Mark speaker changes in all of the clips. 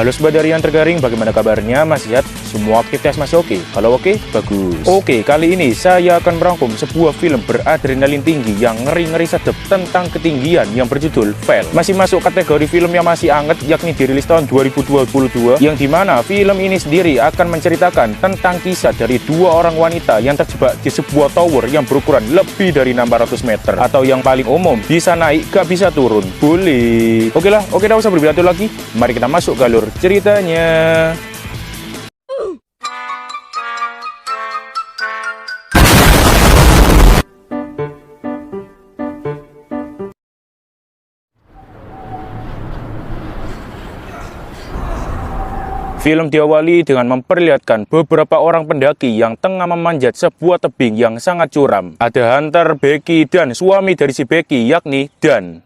Speaker 1: Halo Sobat Harian Tergaring, bagaimana kabarnya? Mas Yat? Semua aktivitas masih oke? Kalau oke, bagus. Oke, kali ini saya akan merangkum sebuah film beradrenalin tinggi yang ngeri-ngeri sedep tentang ketinggian yang berjudul Fell. Masih masuk kategori film yang masih anget, yakni dirilis tahun 2022, yang dimana film ini sendiri akan menceritakan tentang kisah dari dua orang wanita yang terjebak di sebuah tower yang berukuran lebih dari 600 meter, atau yang paling umum, bisa naik gak bisa turun. Boleh. Oke lah, oke, dah usah berbatu lagi. Mari kita masuk ke alur ceritanya. Film diawali dengan memperlihatkan beberapa orang pendaki yang tengah memanjat sebuah tebing yang sangat curam. Ada Hunter, Becky, dan suami dari si Becky, yakni Dan.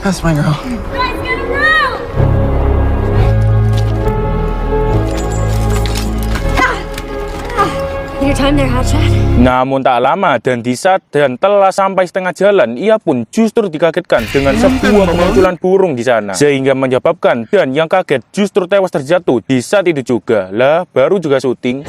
Speaker 2: That's my girl.
Speaker 3: Guys, get around! Your time there, Hotshot.
Speaker 1: Namun tak lama dan di saat Dan telah sampai setengah jalan, ia pun justru dikagetkan dengan sebuah kemunculan burung di sana, sehingga menyebabkan Dan yang kaget justru tewas terjatuh di saat itu juga. Lah, baru juga syuting.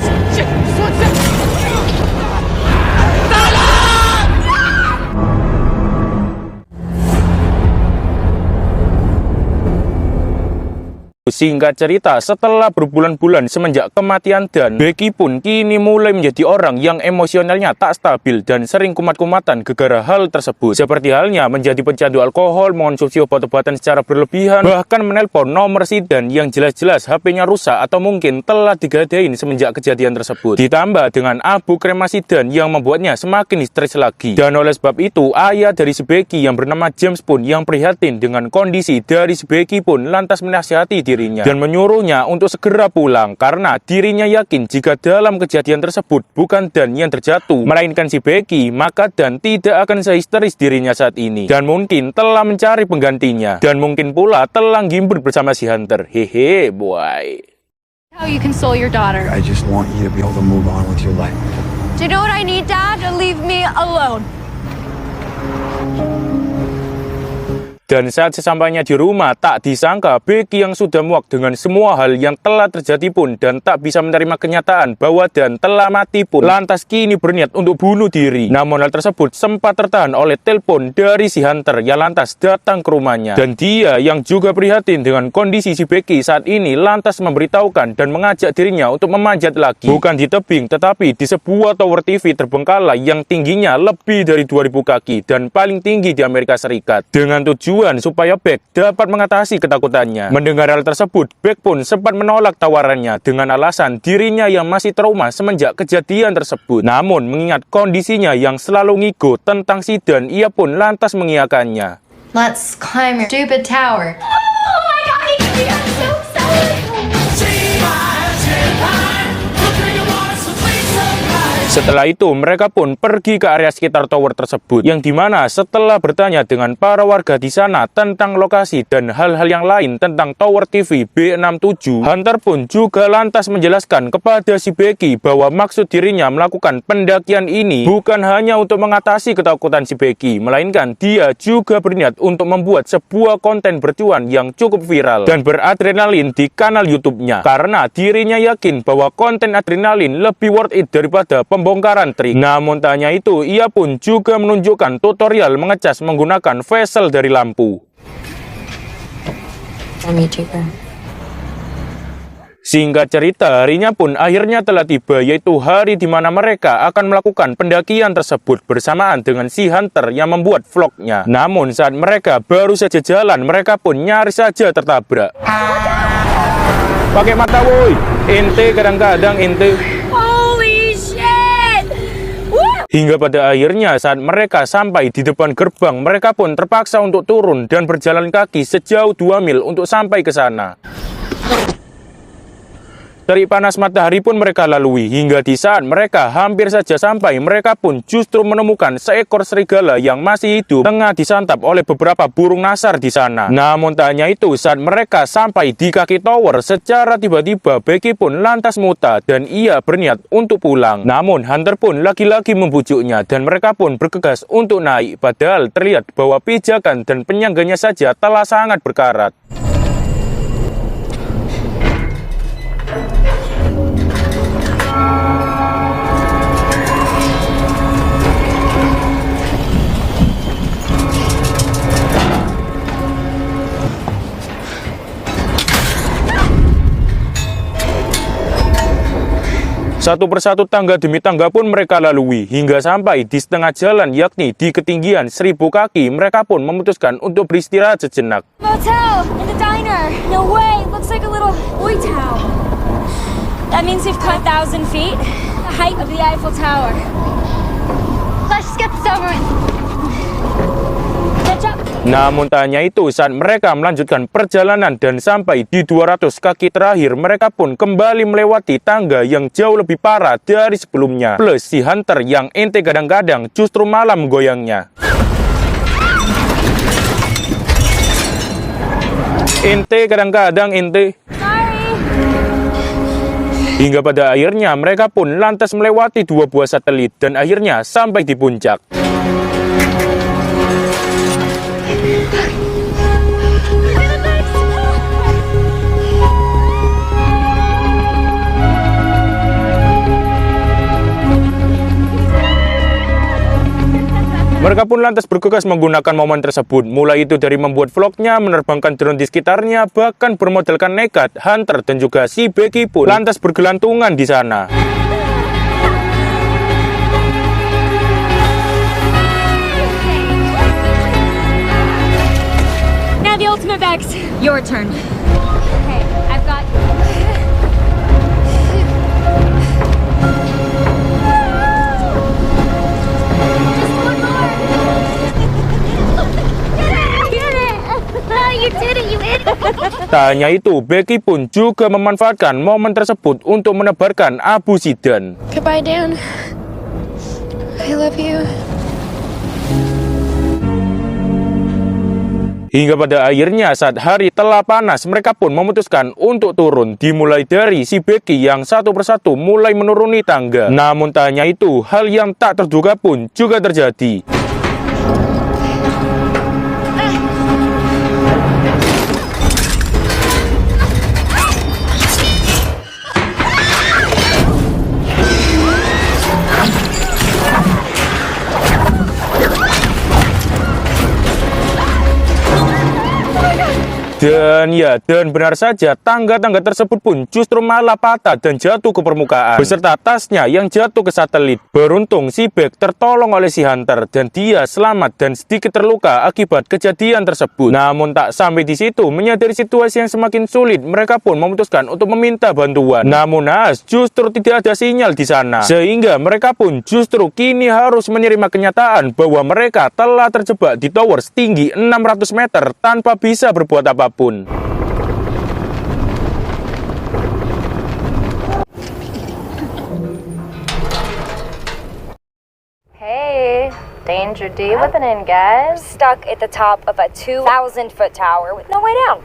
Speaker 1: Singkat cerita, setelah berbulan-bulan semenjak kematian Dan, Becky pun kini mulai menjadi orang yang emosionalnya tak stabil dan sering kumat-kumatan gegara hal tersebut. Seperti halnya menjadi pecandu alkohol, mengonsumsi obat-obatan secara berlebihan, bahkan menelpon nomor si Dan yang jelas-jelas HP-nya rusak atau mungkin telah digadein semenjak kejadian tersebut. Ditambah dengan abu kremasi Dan yang membuatnya semakin stres lagi. Dan oleh sebab itu, ayah dari si Becky yang bernama James pun yang prihatin dengan kondisi dari si Becky pun lantas menasihati dirinya dan menyuruhnya untuk segera pulang karena dirinya yakin jika dalam kejadian tersebut bukan Dan yang terjatuh melainkan si Becky, maka Dan tidak akan sehisteris dirinya saat ini dan mungkin telah mencari penggantinya dan mungkin pula telah gimbur bersama si Hunter. Hehe, boy.
Speaker 3: How you console your daughter.
Speaker 2: I just want you to be able to move on with your life.
Speaker 3: Do you know what I need, Dad? To leave me alone.
Speaker 1: Dan saat sesampainya di rumah, tak disangka Becky yang sudah muak dengan semua hal yang telah terjadi pun dan tak bisa menerima kenyataan bahwa Dan telah mati pun lantas kini berniat untuk bunuh diri. Namun hal tersebut sempat tertahan oleh telepon dari si Hunter yang lantas datang ke rumahnya. Dan dia yang juga prihatin dengan kondisi si Becky saat ini lantas memberitahukan dan mengajak dirinya untuk memanjat lagi. Bukan di tebing tetapi di sebuah tower TV terbengkalai yang tingginya lebih dari 2000 kaki dan paling tinggi di Amerika Serikat. Dengan tujuan supaya Beck dapat mengatasi ketakutannya. Mendengar hal tersebut, Beck pun sempat menolak tawarannya dengan alasan dirinya yang masih trauma semenjak kejadian tersebut. Namun mengingat kondisinya yang selalu ngigo tentang si Dan, ia pun lantas mengiyakannya.
Speaker 4: Let's climb your stupid tower.
Speaker 3: Oh my God, I'm so excited.
Speaker 1: Setelah itu, mereka pun pergi ke area sekitar tower tersebut, yang dimana setelah bertanya dengan para warga di sana tentang lokasi dan hal-hal yang lain tentang Tower TV B67, Hunter pun juga lantas menjelaskan kepada si Becky bahwa maksud dirinya melakukan pendakian ini bukan hanya untuk mengatasi ketakutan si Becky, melainkan dia juga berniat untuk membuat sebuah konten bercuan yang cukup viral dan beradrenalin di kanal YouTube-nya, karena dirinya yakin bahwa konten adrenalin lebih worth it daripada pembongkaran trik. Namun tanya itu, ia pun juga menunjukkan tutorial mengecas menggunakan vessel dari lampu. Singkat cerita, harinya pun akhirnya telah tiba, yaitu hari di mana mereka akan melakukan pendakian tersebut bersamaan dengan si Hunter yang membuat vlognya. Namun saat mereka baru saja jalan, mereka pun nyaris saja tertabrak. Pakai mata woi, ente kadang-kadang ente. Hingga pada akhirnya saat mereka sampai di depan gerbang, mereka pun terpaksa untuk turun dan berjalan kaki sejauh 2 mil untuk sampai ke sana. Terik panas matahari pun mereka lalui, hingga di saat mereka hampir saja sampai, mereka pun justru menemukan seekor serigala yang masih hidup tengah disantap oleh beberapa burung nasar di sana. Namun tak hanya itu, saat mereka sampai di kaki tower, secara tiba-tiba Becky pun lantas muta dan ia berniat untuk pulang. Namun Hunter pun lagi-lagi membujuknya dan mereka pun bergegas untuk naik, padahal terlihat bahwa pijakan dan penyangganya saja telah sangat berkarat. Satu persatu tangga demi tangga pun mereka lalui, hingga sampai di setengah jalan, yakni di ketinggian 1000 kaki, mereka pun memutuskan untuk beristirahat sejenak.
Speaker 3: Motel and a diner. No way. Looks like a little boy town. That means we've cut 1,000 feet, the height of the Eiffel Tower. Let's just get this over with. Catch up.
Speaker 1: Namun tak hanya itu, saat mereka melanjutkan perjalanan dan sampai di 200 kaki terakhir, mereka pun kembali melewati tangga yang jauh lebih parah dari sebelumnya. Plus si Hunter yang ente kadang-kadang justru malah menggoyangnya. Ente kadang-kadang ente.
Speaker 3: Sorry.
Speaker 1: Hingga pada akhirnya mereka pun lantas melewati 2 buah satelit dan akhirnya sampai di puncak. Mereka pun lantas bergegas menggunakan momen tersebut, mulai itu dari membuat vlognya, menerbangkan drone di sekitarnya, bahkan bermodalkan nekat. Hunter dan juga si Becky pun lantas bergelantungan di sana.
Speaker 3: Now the ultimate bags. Your turn. Okay, I've got you.
Speaker 1: Tak hanya itu, Becky pun juga memanfaatkan momen tersebut untuk menebarkan abu sidan.
Speaker 3: Goodbye, Dan. I love you.
Speaker 1: Hingga pada akhirnya saat hari telah panas, mereka pun memutuskan untuk turun. Dimulai dari si Becky yang satu persatu mulai menuruni tangga. Namun tak hanya itu, hal yang tak terduga pun juga terjadi. Dan benar saja, tangga-tangga tersebut pun justru malah patah dan jatuh ke permukaan, beserta tasnya yang jatuh ke satelit. Beruntung si Beck tertolong oleh si Hunter dan dia selamat dan sedikit terluka akibat kejadian tersebut. Namun tak sampai di situ, menyadari situasi yang semakin sulit, mereka pun memutuskan untuk meminta bantuan. Namun naas, justru tidak ada sinyal di sana, sehingga mereka pun justru kini harus menerima kenyataan bahwa mereka telah terjebak di tower setinggi 600 meter tanpa bisa berbuat apapun.
Speaker 4: Hey, danger D whipping in, guys.
Speaker 5: Stuck at the top of a 2,000-foot tower with no way down.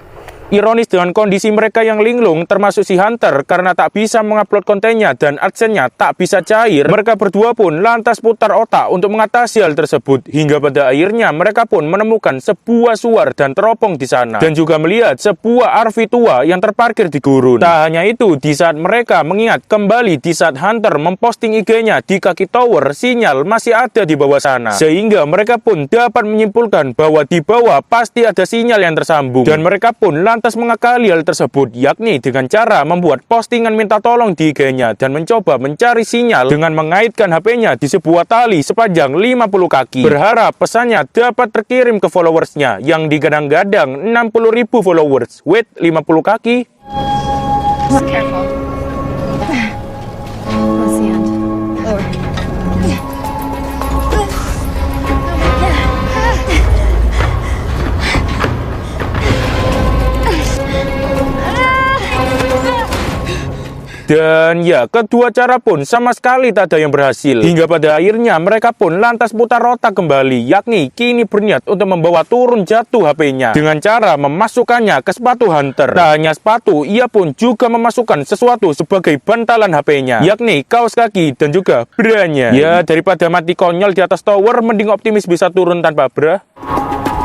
Speaker 1: Ironis dengan kondisi mereka yang linglung, termasuk si Hunter, karena tak bisa mengupload kontennya dan adsense-nya tak bisa cair, mereka berdua pun lantas putar otak untuk mengatasi hal tersebut. Hingga pada akhirnya mereka pun menemukan sebuah suar dan teropong di sana, dan juga melihat sebuah RV tua yang terparkir di gurun. Tak hanya itu, di saat mereka mengingat kembali di saat Hunter memposting IG-nya di kaki tower, sinyal masih ada di bawah sana, sehingga mereka pun dapat menyimpulkan bahwa di bawah pasti ada sinyal yang tersambung, dan mereka pun lantas mengakali hal tersebut, yakni dengan cara membuat postingan minta tolong di IG-nya dan mencoba mencari sinyal dengan mengaitkan HP-nya di sebuah tali sepanjang 50 kaki, berharap pesannya dapat terkirim ke followersnya yang digadang-gadang 60.000 followers. Wait, 50 kaki?
Speaker 4: Careful. That's the end. Lower.
Speaker 1: Dan ya, kedua cara pun sama sekali tak ada yang berhasil. Hingga pada akhirnya mereka pun lantas putar otak kembali, yakni kini berniat untuk membawa turun jatuh HP-nya dengan cara memasukkannya ke sepatu Hunter. Tak hanya sepatu, ia pun juga memasukkan sesuatu sebagai bantalan HP-nya, yakni kaos kaki dan juga branya. Ya, daripada mati konyol di atas tower, mending optimis bisa turun tanpa bra.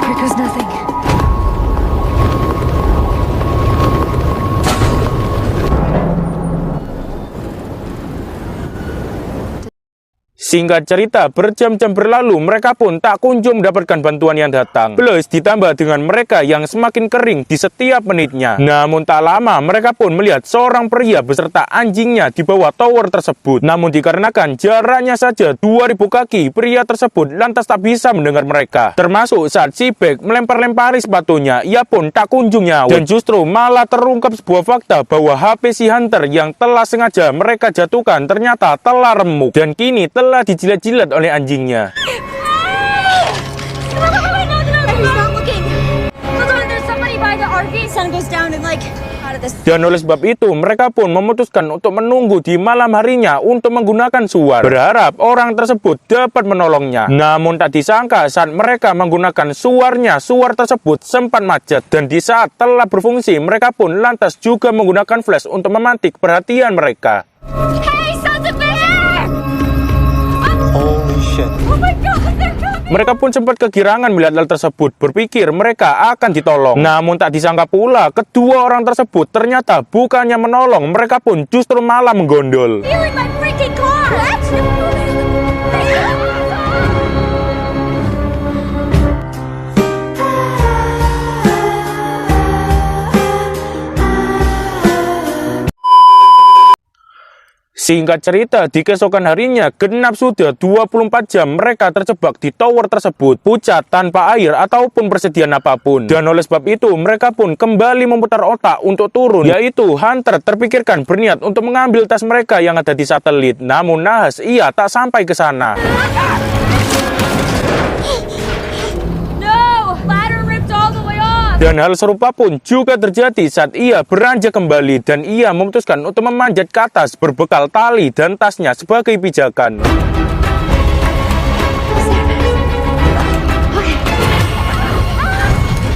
Speaker 3: Here goes nothing.
Speaker 1: Singkat cerita, berjam-jam berlalu, mereka pun tak kunjung mendapatkan bantuan yang datang. Plus, ditambah dengan mereka yang semakin kering di setiap menitnya. Namun tak lama, mereka pun melihat seorang pria beserta anjingnya di bawah tower tersebut. Namun dikarenakan jaraknya saja 2000 kaki, pria tersebut lantas tak bisa mendengar mereka. Termasuk saat si Beck melempar-lempari sepatunya, ia pun tak kunjung nyawa. Dan justru malah terungkap sebuah fakta bahwa HP si Hunter yang telah sengaja mereka jatuhkan ternyata telah remuk. Dan kini telah dijilat-jilat oleh anjingnya. Dan oleh sebab itu, mereka pun memutuskan untuk menunggu di malam harinya untuk menggunakan suar, berharap orang tersebut dapat menolongnya. Namun tak disangka saat mereka menggunakan suarnya, suar tersebut sempat macet. Dan di saat telah berfungsi, mereka pun lantas juga menggunakan flash untuk memantik perhatian mereka.
Speaker 3: Hey, sons of bitches!
Speaker 2: Holy shit.
Speaker 3: Oh my God, they're coming!
Speaker 1: Mereka pun sempat kegirangan melihat hal tersebut, berpikir mereka akan ditolong. Namun tak disangka pula, kedua orang tersebut ternyata bukannya menolong, mereka pun justru malah menggondol.
Speaker 3: Stealing my freaking car! What?
Speaker 1: Singkat cerita, di keesokan harinya, genap sudah 24 jam mereka terjebak di tower tersebut, pucat, tanpa air, ataupun persediaan apapun. Dan oleh sebab itu, mereka pun kembali memutar otak untuk turun, yaitu Hunter terpikirkan berniat untuk mengambil tas mereka yang ada di satelit. Namun nahas, ia tak sampai ke sana.
Speaker 3: No! Ladder ripped all the way off!
Speaker 1: Dan hal serupa pun juga terjadi saat ia beranjak kembali dan ia memutuskan untuk memanjat ke atas berbekal tali dan tasnya sebagai pijakan.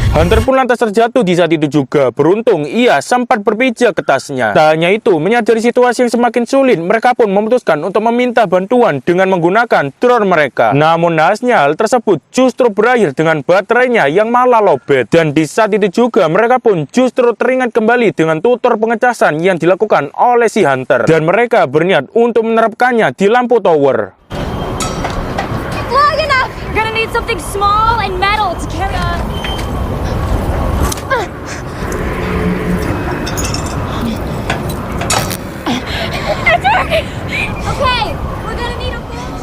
Speaker 1: Hunter pun lantas terjatuh di saat itu juga. Beruntung ia sempat berpijak ke tasnya. Tak hanya itu, menyadari situasi yang semakin sulit, mereka pun memutuskan untuk meminta bantuan dengan menggunakan drone mereka. Namun nahasnya hal tersebut justru berakhir dengan baterainya yang malah lowbat. Dan di saat itu juga mereka pun justru teringat kembali dengan tutor pengecasan yang dilakukan oleh si Hunter. Dan mereka berniat untuk menerapkannya di lampu tower.
Speaker 3: Long enough! You're gonna need something small and metal to carry on. It's working! Okay, we're gonna need a full...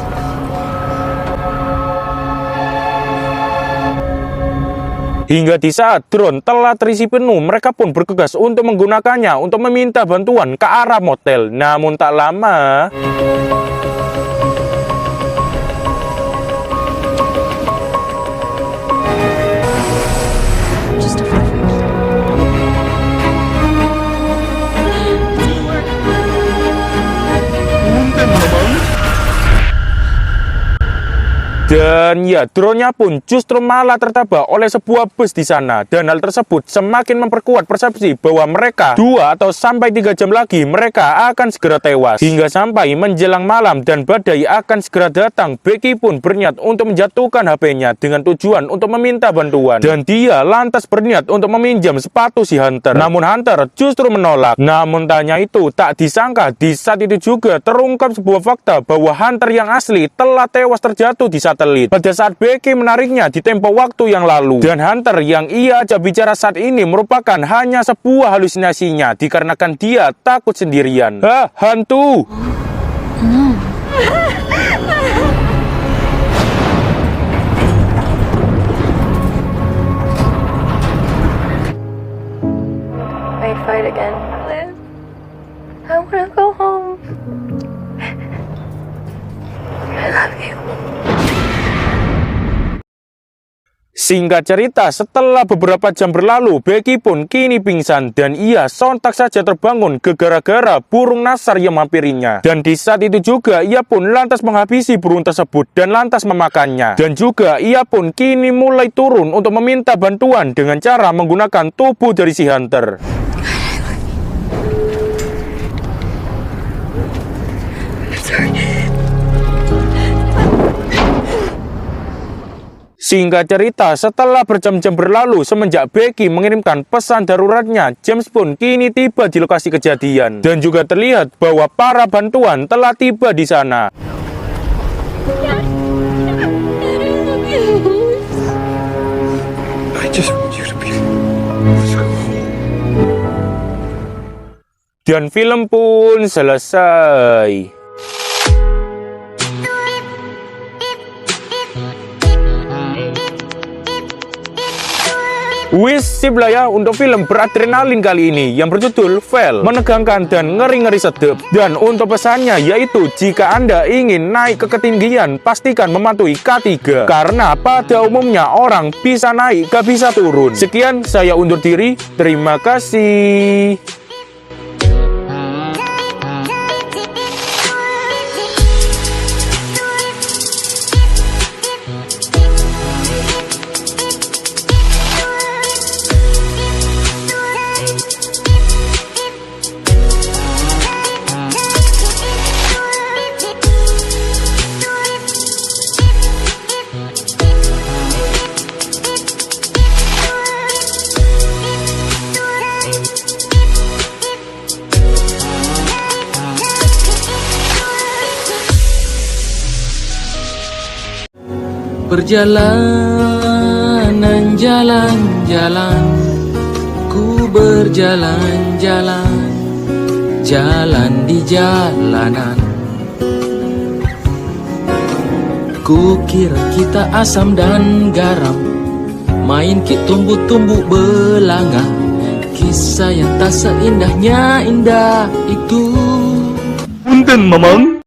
Speaker 1: Hingga di saat drone telah terisi penuh, mereka pun bergegas untuk menggunakannya untuk meminta bantuan ke arah motel. Namun tak lama... Dan ya, drone-nya pun justru malah tertabrak oleh sebuah bus di sana. Dan hal tersebut semakin memperkuat persepsi bahwa mereka 2 atau sampai 3 jam lagi mereka akan segera tewas. Hingga sampai menjelang malam dan badai akan segera datang, Becky pun berniat untuk menjatuhkan HP-nya dengan tujuan untuk meminta bantuan. Dan dia lantas berniat untuk meminjam sepatu si Hunter. Namun Hunter justru menolak. Namun tanya itu, tak disangka di saat itu juga terungkap sebuah fakta bahwa Hunter yang asli telah tewas terjatuh di satelit pada saat Becky menariknya di tempo waktu yang lalu. Dan Hunter yang ia ajak bicara saat ini merupakan hanya sebuah halusinasinya dikarenakan dia takut sendirian. Hah, hantu!
Speaker 4: I'd fight again. Liz, I wanna go home. I love you.
Speaker 1: Singkat cerita, setelah beberapa jam berlalu, Becky pun kini pingsan dan ia sontak saja terbangun gara-gara burung nasar yang mampirinya. Dan di saat itu juga ia pun lantas menghabisi burung tersebut dan lantas memakannya. Dan juga ia pun kini mulai turun untuk meminta bantuan dengan cara menggunakan tubuh dari si hunter. Singkat cerita, setelah berjam-jam berlalu semenjak Becky mengirimkan pesan daruratnya, James pun kini tiba di lokasi kejadian. Dan juga terlihat bahwa para bantuan telah tiba di sana.
Speaker 2: I just want you to be. Let's go home.
Speaker 1: Dan film pun selesai. Wis, sip lah ya untuk film beradrenalin kali ini yang berjudul Vel, menegangkan dan ngeri-ngeri sedep. Dan untuk pesannya yaitu jika Anda ingin naik ke ketinggian, pastikan mematuhi K3 karena pada umumnya orang bisa naik gak bisa turun. Sekian, saya undur diri, terima kasih.
Speaker 6: Perjalanan jalan-jalan, ku berjalan-jalan, jalan di jalanan. Ku kira kita asam dan garam, main kit tumbuh-tumbuh belanga. Kisah yang tak seindah itu.
Speaker 7: Punten, Mamang.